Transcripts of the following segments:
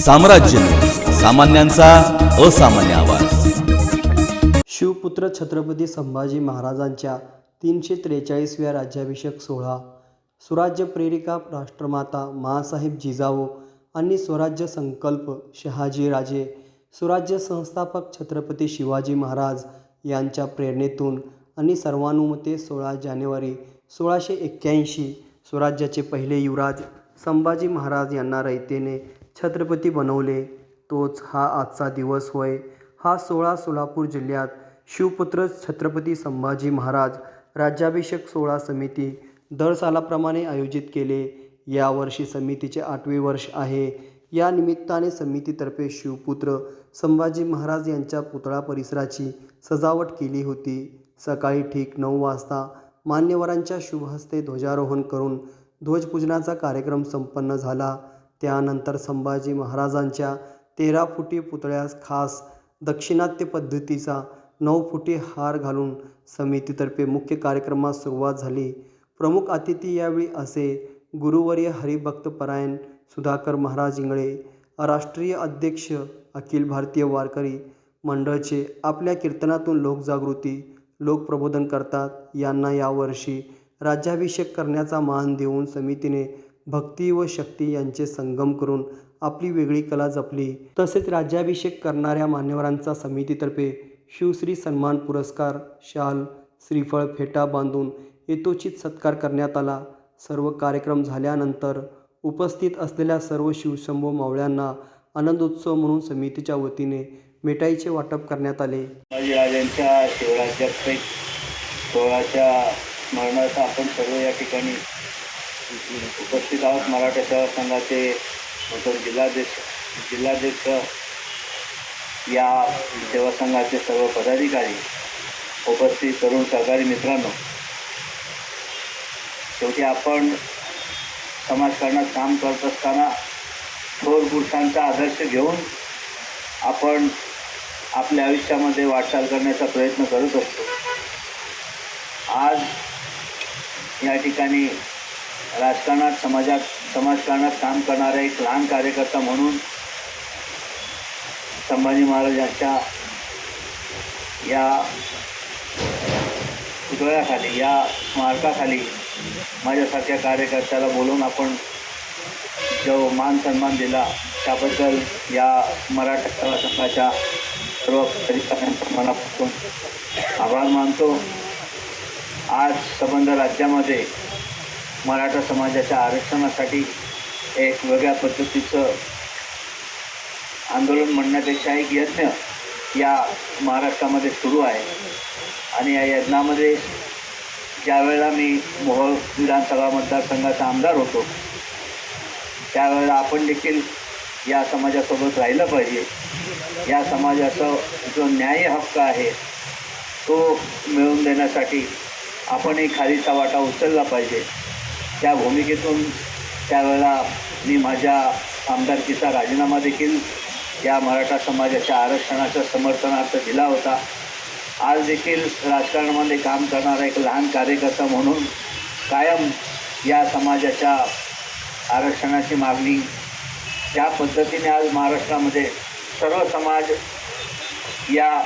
साम्राज्य, सामान्यांचा असामान्य आवाज। शिवपुत्र छत्रपती संभाजी महाराजांच्या 343व्या राज्याभिषेक सोहळा, सुराज्य प्रेरिका राष्ट्रमाता माँसाहेब जिजाऊ आणि स्वराज्य संकल्प शहाजीराजे, सुराज्य संस्थापक छत्रपती शिवाजी महाराज यांच्या प्रेरणेतून आणि सर्वानुमते 16 जानेवारी 1681 स्वराज्याचे पहिले युवराज संभाजी महाराज यांना रयतेने छत्रपती बनवले। तोच हा आजचा दिवस होय। हा सोहळा सोलापूर जिल्ह्यात शिवपुत्र छत्रपती संभाजी महाराज राज्याभिषेक सोहळा समिती दर सालाप्रमाणे आयोजित केले। यावर्षी समितीचे 8वे वर्ष आहे। या निमित्ताने समितीतर्फे शिवपुत्र संभाजी महाराज यांच्या पुतळा परिसराची सजावट केली होती। सकाळी ठीक 9 वाजता मान्यवरांच्या शुभहस्ते ध्वजारोहण करून ध्वजपूजनाचा कार्यक्रम संपन्न झाला। त्यानंतर संभाजी महाराजांच्या 13 फुटी पुतळ्यास खास दाक्षिणात्य पद्धतीचा 9 फुटी हार घालून समितीतर्फे मुख्य कार्यक्रमास सुरुवात झाली। प्रमुख अतिथी यावेळी असे गुरुवर्य हरिभक्तपरायण सुधाकर महाराज इंगळे, राष्ट्रीय अध्यक्ष अखिल भारतीय वारकरी मंडळचे आपल्या कीर्तनातून लोकजागृती लोकप्रबोधन करतात। यांना यावर्षी राज्याभिषेक करण्याचा मान देऊन समितीने भक्ती व शक्ती यांचे संगम करून आपली वेगळी कला जपली। तसेच राज्याभिषेक करणाऱ्या मान्यवरांचा समितीतर्फे शिवश्री सन्मान पुरस्कार, शाल, श्रीफळ, फेटा बांधून यथोचित सत्कार करण्यात आला। सर्व कार्यक्रम झाल्यानंतर उपस्थित असलेल्या सर्व शिवशंभो मावळ्यांना आनंदोत्सव म्हणून समितीच्या वतीने मिठाईचे वाटप करण्यात आले। शिवाजीराजांच्या शिवराज्याभिषेक सोहळ्याच्या स्मरणार्थ आपण सर्व या ठिकाणी उपस्थित आहोत। मराठा सेवा संघाचे जिल्हाध्यक्ष, या सेवा संघाचे सर्व पदाधिकारी, उपस्थित तरुण सहकारी मित्रांनो, शेवटी आपण समाजकारणात काम करत असताना थोर पुरुषांचा आदर्श घेऊन आपण आपल्या आयुष्यामध्ये वाटचाल करण्याचा प्रयत्न करत असतो। आज या ठिकाणी राजकारणात समाजकारणात काम करणारा एक लहान कार्यकर्ता म्हणून संभाजी महाराजांच्या या पुतळ्याखाली, या स्मारकाखाली माझ्यासारख्या कार्यकर्त्याला बोलून आपण जो मान सन्मान दिला त्याबद्दल या मराठा सेवा संघाच्या सर्व पदाधिकाऱ्यांचा मनापासून आभार मानतो। आज संबंध राज्यामध्ये मराठा समाजाच्या आरक्षणासाठी एक वेगळ्या पद्धतीचं आंदोलन म्हणण्यापेक्षा एक यज्ञ या महाराष्ट्रामध्ये सुरू आहे। आणि या यज्ञामध्ये ज्यावेळेला मी मोहोळ विधानसभा मतदारसंघाचा आमदार होतो त्यावेळेला आपण देखील या समाजासोबत राहिलं पाहिजे। या समाजाचा जो न्याय्य हक्क आहे तो मिळवून देण्यासाठी आपणही खालीचा वाटा उचलला पाहिजे। त्या भूमिकेतून त्यावेळेला मी माझ्या आमदारकीचा राजीनामा देखील या मराठा समाजाच्या आरक्षणाच्या समर्थनार्थ दिला होता। आज देखील राजकारणामध्ये काम करणारा एक लहान कार्यकर्ता म्हणून कायम या समाजाच्या आरक्षणाची मागणी ज्या पद्धतीने आज महाराष्ट्रामध्ये सर्व समाज या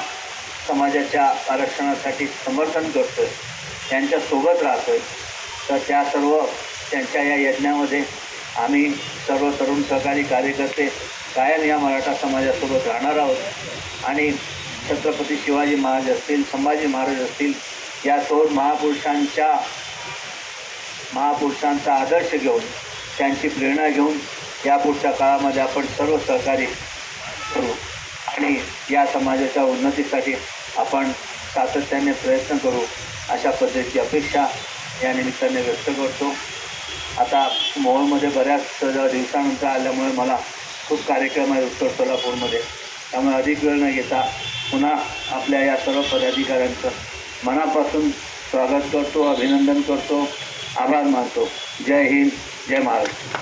समाजाच्या आरक्षणासाठी समर्थन करतो, त्यांच्यासोबत राहतो, तर त्या सर्व त्यांच्या या यज्ञामध्ये आम्ही सर्व तरुण सहकारी कार्यकर्ते कायम या मराठा समाजासोबत राहणार आहोत। आणि छत्रपती शिवाजी महाराज असतील, संभाजी महाराज असतील, या थोर महापुरुषांचा आदर्श घेऊन, त्यांची प्रेरणा घेऊन या पुढच्या काळामध्ये आपण सर्व सहकार्य करू आणि या समाजाच्या उन्नतीसाठी आपण सातत्याने प्रयत्न करू, अशा पद्धतीची अपेक्षा या निमित्ताने व्यक्त करतो। आता मोहोळमध्ये बऱ्याच दिवसानंतर आल्यामुळे मला खूप कार्यक्रम आहे उत्तर सोलापूरमध्ये, त्यामुळे अधिक वेळ न घेता पुन्हा आपल्या या सर्व पदाधिकाऱ्यांचं मनापासून स्वागत करतो, अभिनंदन करतो, आभार मानतो। जय हिंद, जय महाराष्ट्र।